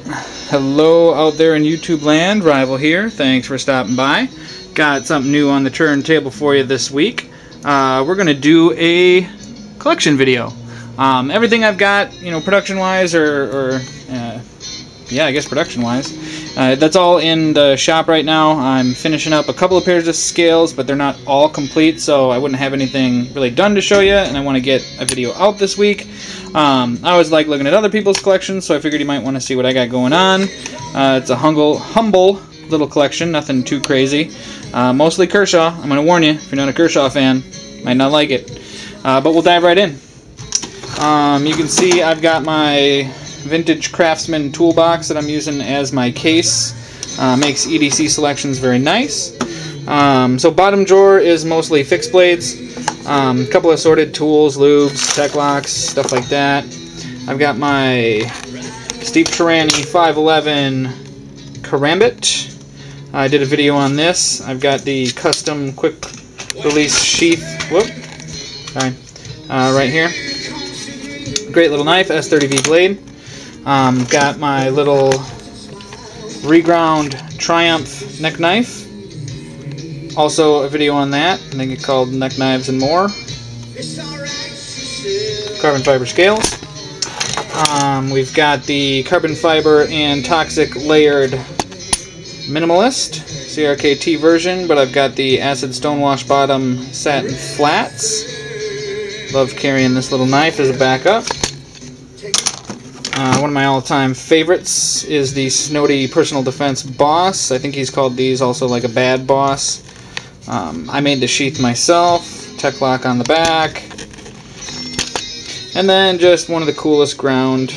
Hello out there in YouTube land, Rival here. Thanks for stopping by. Got something new on the turntable for you this week. We're going to do a collection video. Everything I've got, production-wise I guess production-wise, that's all in the shop right now. I'm finishing up a couple of pairs of scales, but they're not all complete, so I wouldn't have anything really done to show you, and I want to get a video out this week. I always like looking at other people's collections, so I figured you might want to see what I got going on. It's a humble little collection, nothing too crazy. Mostly Kershaw. I'm going to warn you, if you're not a Kershaw fan, you might not like it. But we'll dive right in. You can see I've got my vintage Craftsman toolbox that I'm using as my case. Makes EDC selections very nice. So bottom drawer is mostly fixed blades. A couple of assorted tools, lubes, tech locks, stuff like that. I've got my Steve Tarani 511 Karambit. I did a video on this. I've got the custom quick release sheath. Right here. Great little knife, S30V blade. Got my little reground Triumph neck knife. Also a video on that. I think it's called Neck Knives and More. Carbon fiber scales. We've got the carbon fiber and toxic layered minimalist CRKT version, but I've got the acid stonewash bottom satin flats. Love carrying this little knife as a backup. One of my all-time favorites is the Snody Personal Defense Boss. I think he's called these also like a Bad Boss. I made the sheath myself. Tech lock on the back. And then just one of the coolest ground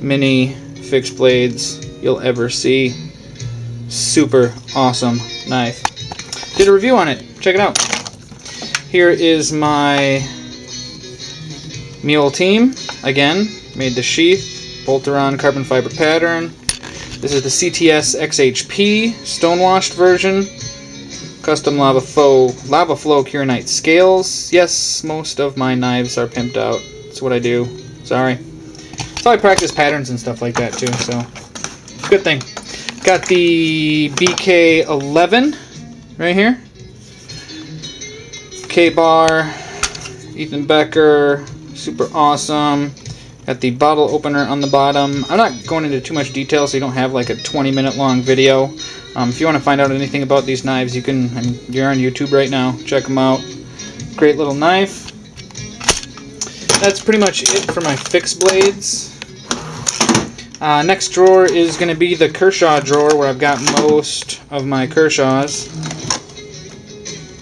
mini fixed blades you'll ever see. Super awesome knife. Did a review on it. Check it out. Here is my Mule Team. Again, made the sheath. Bolter-on carbon fiber pattern. This is the CTS XHP stonewashed version. Custom lava flow Kieranite scales. Yes, most of my knives are pimped out. That's what I do. Sorry. So I practice patterns and stuff like that too, so good thing. Got the BK11 right here. K-Bar, Ethan Becker, super awesome. Got the bottle opener on the bottom. I'm not going into too much detail so you don't have like a 20-minute long video. If you want to find out anything about these knives, you can, you're on YouTube right now. Check them out. Great little knife. That's pretty much it for my fixed blades. Next drawer is going to be the Kershaw drawer where I've got most of my Kershaws.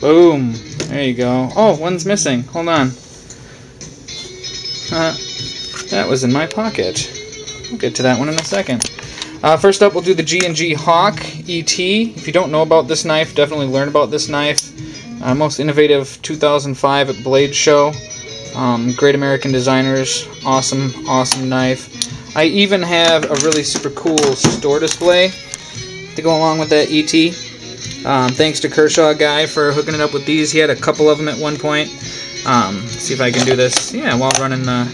Boom. There you go. Oh, one's missing. Hold on. That was in my pocket. We'll get to that one in a second. First up, we'll do the G&G Hawk ET. If you don't know about this knife, definitely learn about this knife. Most innovative 2005 at Blade Show. Great American designers. Awesome, awesome knife. I even have a really super cool store display to go along with that ET. Thanks to Kershaw guy for hooking it up with these. He had a couple of them at one point. See if I can do this. Yeah, while running the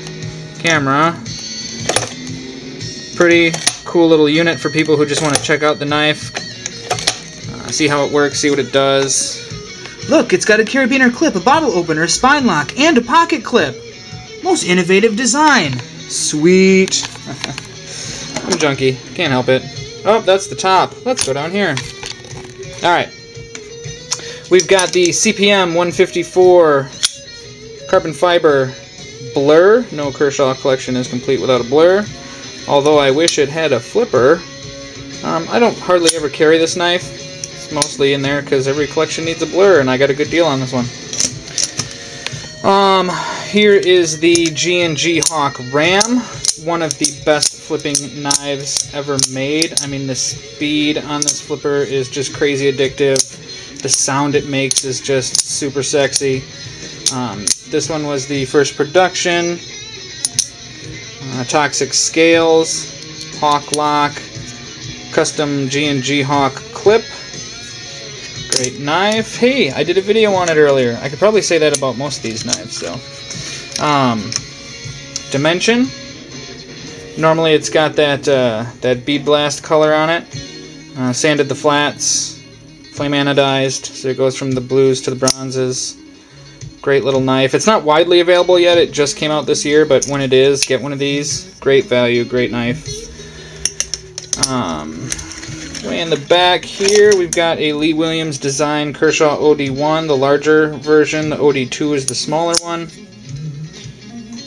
camera. Pretty cool little unit for people who just want to check out the knife, see how it works, see what it does. Look, it's got a carabiner clip, a bottle opener, a spine lock, and a pocket clip. Most innovative design. Sweet. I'm junky, can't help it. Oh, that's the top. Let's go down here. Alright. We've got the CPM 154 carbon fiber blur. No Kershaw collection is complete without a blur. Although I wish it had a flipper. I don't hardly ever carry this knife. It's mostly in there because every collection needs a blur, and I got a good deal on this one. Here is the G&G Hawk Ram. One of the best flipping knives ever made. I mean, the speed on this flipper is just crazy addictive. The sound it makes is just super sexy. This one was the first production. Toxic scales, Hawk lock, custom G&G Hawk clip. Great knife. Hey, I did a video on it earlier. I could probably say that about most of these knives. So, dimension, Normally it's got that bead blast color on it. Sanded the flats, flame anodized, so it goes from the blues to the bronzes. Great little knife. It's not widely available yet, it just came out this year, but when it is, get one of these. Great value, great knife. Way in the back here, we've got a Lee Williams design Kershaw OD1, the larger version. The OD2 is the smaller one.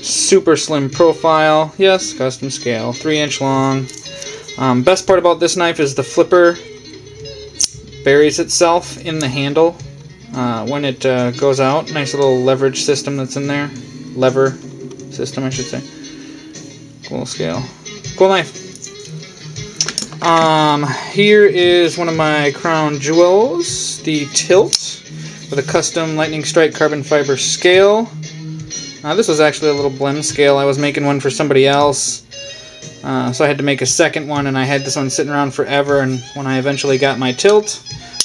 Super slim profile. Yes, custom scale. 3-inch long. Best part about this knife is the flipper buries itself in the handle when it goes out. Nice little leverage system that's in there. Lever system, I should say. Cool scale. Cool knife. Here is one of my crown jewels, the Tilt, with a custom Lightning Strike carbon fiber scale. This was actually a little blem scale. I was making one for somebody else, so I had to make a second one, and I had this one sitting around forever, and when I eventually got my Tilt,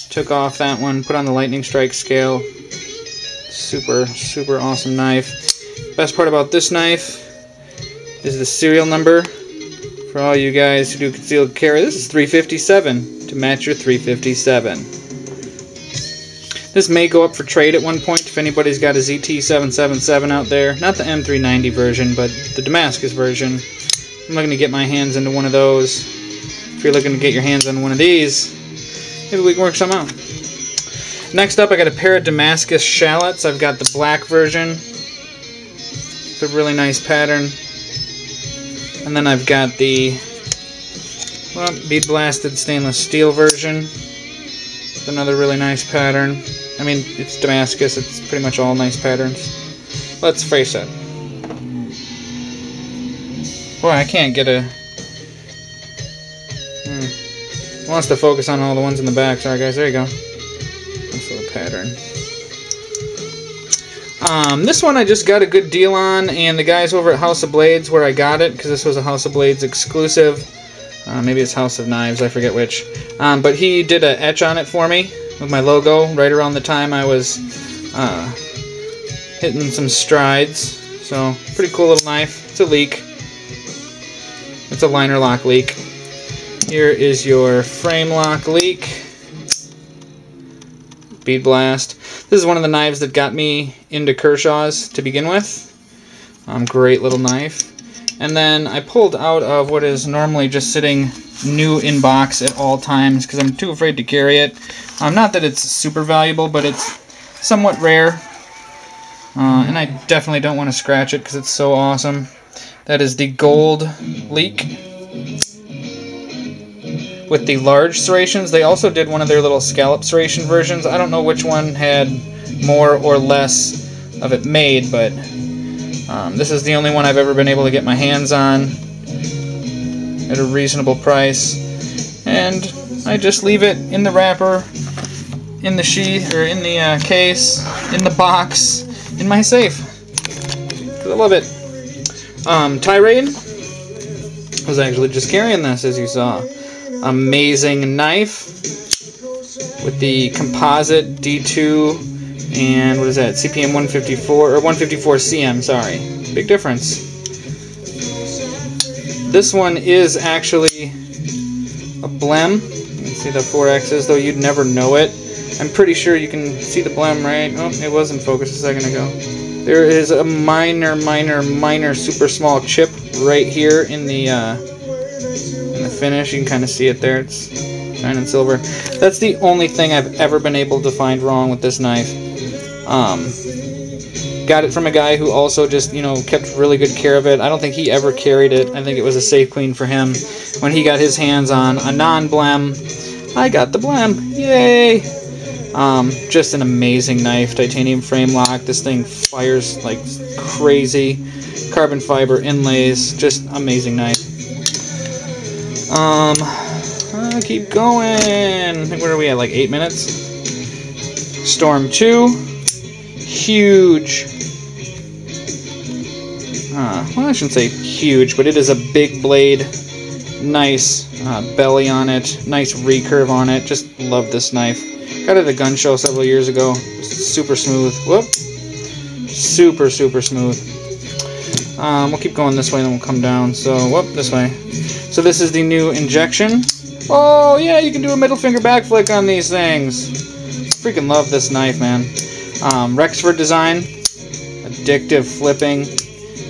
took off that one, put on the Lightning Strike scale. Super, super awesome knife. Best part about this knife is the serial number. For all you guys who do concealed carry, this is 357 to match your 357. This may go up for trade at one point if anybody's got a ZT777 out there. Not the M390 version, but the Damascus version. I'm looking to get my hands into one of those. If you're looking to get your hands on one of these, maybe we can work some out. Next up, I got a pair of Damascus shallots. I've got the black version. It's a really nice pattern. And then I've got the bead blasted stainless steel version. It's another really nice pattern. I mean, it's Damascus, it's pretty much all nice patterns. Let's face it. Boy, I can't get a... It wants to focus on all the ones in the back. Sorry guys, there you go. Nice little pattern. This one I just got a good deal on, and the guys over at House of Blades, where I got it, because this was a House of Blades exclusive, maybe it's House of Knives, I forget which, but he did an etch on it for me with my logo right around the time I was hitting some strides. So, pretty cool little knife. It's a leak. It's a liner lock leak. Here is your frame lock leak. Bead blast. This is one of the knives that got me into Kershaw's to begin with. Great little knife. And then I pulled out of what is normally just sitting new in box at all times because I'm too afraid to carry it. Not that it's super valuable, but it's somewhat rare. And I definitely don't want to scratch it because it's so awesome. That is the gold leak with the large serrations. They also did one of their little scallop serration versions. I don't know which one had more or less of it made, but this is the only one I've ever been able to get my hands on at a reasonable price. And I just leave it in the wrapper, in the sheath, or in the case, in the box, in my safe. 'Cause I love it. Tirade was actually just carrying this, as you saw. Amazing knife with the composite D2 and what is that, CPM 154 or 154 CM, sorry, big difference. This one is actually a blem. You can see the 4X's, though you'd never know it. I'm pretty sure you can see the blem, right? Oh, it was in focus a second ago. There is a minor super small chip right here in the finish. You can kind of see it there. It's shining silver. That's the only thing I've ever been able to find wrong with this knife. Got it from a guy who also just, you know, kept really good care of it. I don't think he ever carried it. I think it was a safe clean for him. When he got his hands on a non-blem, I got the blem. Yay! Just an amazing knife. Titanium frame lock. This thing fires like crazy. Carbon fiber inlays. Just amazing knife. Keep going. I think, where are we at? Like 8 minutes? Storm 2. Huge. Well, I shouldn't say huge, but it is a big blade. Nice belly on it. Nice recurve on it. Just love this knife. Got it at a gun show several years ago. Super smooth. Whoop. Super smooth. We'll keep going this way, then we'll come down. So, whoop, this way. So this is the new injection. Oh, yeah, you can do a middle finger back flick on these things. Freaking love this knife, man. Rexford design. Addictive flipping.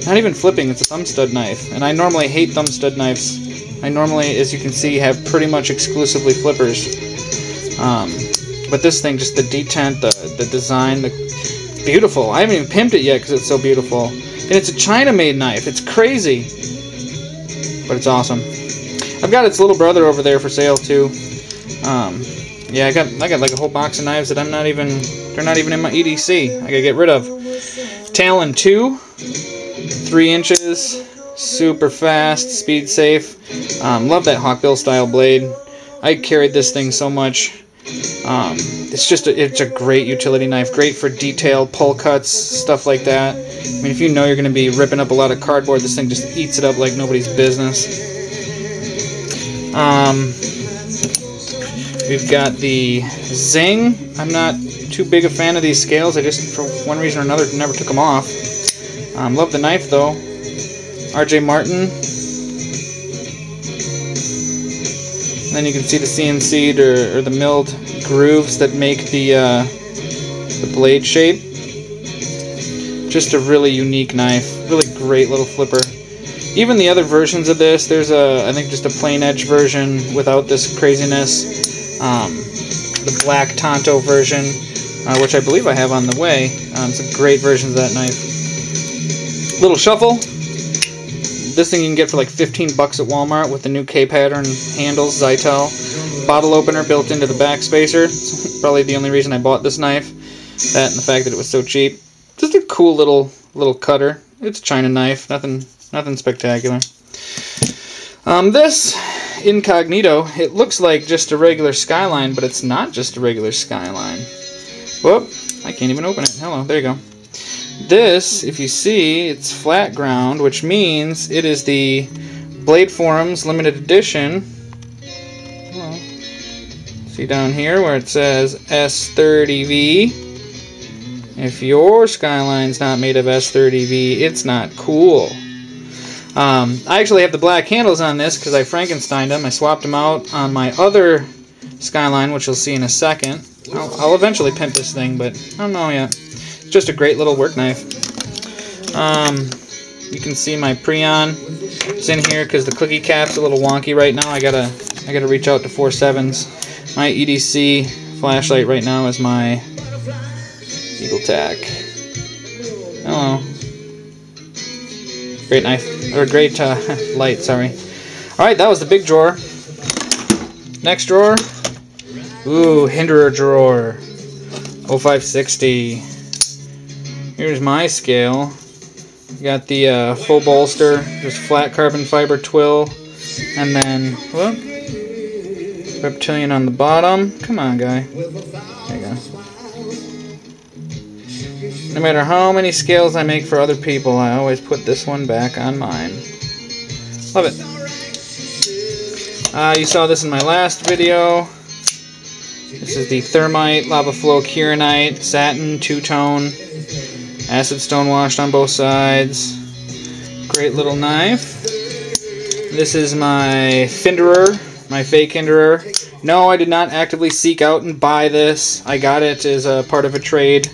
Not even flipping, it's a thumb stud knife. And I normally hate thumb stud knives. I normally, as you can see, have pretty much exclusively flippers. But this thing, just the detent, the design, beautiful. I haven't even pimped it yet because it's so beautiful. And it's a China-made knife. It's crazy. But it's awesome. I've got its little brother over there for sale too. Yeah, I got like a whole box of knives that they're not even in my EDC. I gotta get rid of. Talon 2, 3 inches, super fast, speed safe. Love that Hawkbill style blade. I carried this thing so much. It's a great utility knife, great for detail, pull cuts, stuff like that. I mean, if you know you're going to be ripping up a lot of cardboard, this thing just eats it up like nobody's business. We've got the Zing. I'm not too big a fan of these scales. I just, for one reason or another, never took them off. Love the knife, though. RJ Martin. And then you can see the CNC'd or the milled grooves that make the blade shape. Just a really unique knife. Really great little flipper. Even the other versions of this, there's I think just a plain edge version without this craziness. The black Tonto version, which I believe I have on the way. It's a great version of that knife. Little shuffle. This thing you can get for like 15 bucks at Walmart with the new K-pattern handles, Zytel. Bottle opener built into the back spacer. It's probably the only reason I bought this knife. That and the fact that it was so cheap. Just a cool little cutter. It's a China knife. Nothing spectacular. This Incognito, it looks like just a regular Skyline, but it's not just a regular Skyline. Whoop, I can't even open it. Hello, there you go. This, if you see, it's flat ground, which means it is the Blade Forums limited edition. Well, see down here where it says S30V. If your Skyline's not made of S30V, it's not cool. I actually have the black handles on this because I Frankensteined them. I swapped them out on my other Skyline, which you'll see in a second. I'll eventually pimp this thing, but I don't know yet. It's just a great little work knife. You can see my Preon. It's in here because the cookie cap's a little wonky right now. I gotta reach out to 4.7s. My EDC flashlight right now is my Eagle Tac. Hello. Great knife, or great light, sorry. Alright, that was the big drawer. Next drawer. Ooh, Hinderer drawer. 0560. Here's my scale. Got the full bolster, just flat carbon fiber twill, and then, whoop, reptilian on the bottom. Come on, guy. There you go. No matter how many scales I make for other people, I always put this one back on mine. Love it. You saw this in my last video. This is the Thermite Lava Flow Kieranite Satin two-tone. Acid stone washed on both sides. Great little knife. This is my Hinderer, my fake Hinderer. No, I did not actively seek out and buy this. I got it as a part of a trade.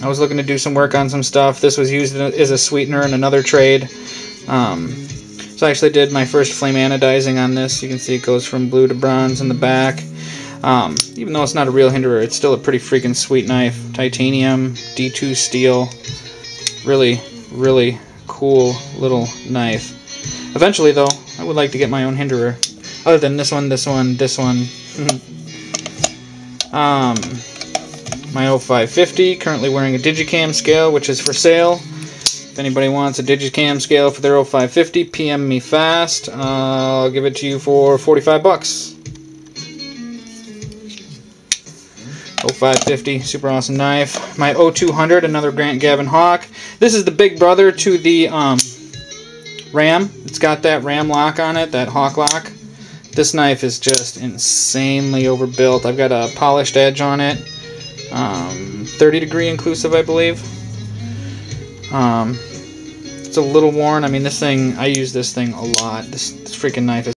I was looking to do some work on some stuff. This was used as a sweetener in another trade. So I actually did my first flame anodizing on this. You can see it goes from blue to bronze in the back. Even though it's not a real Hinderer, it's still a pretty freaking sweet knife. Titanium, D2 steel. Really, really cool little knife. Eventually, though, I would like to get my own Hinderer. Other than this one, this one, this one. My 0550, currently wearing a Digicam scale, which is for sale. If anybody wants a Digicam scale for their 0550, PM me fast. I'll give it to you for 45 bucks. 0550, super awesome knife. My 0200, another Grant Gavin Hawk. This is the big brother to the Ram. It's got that Ram lock on it, that Hawk lock. This knife is just insanely overbuilt. I've got a polished edge on it. 30 degree inclusive, I believe. it's a little worn. I mean, this thing, I use this thing a lot. This freaking knife is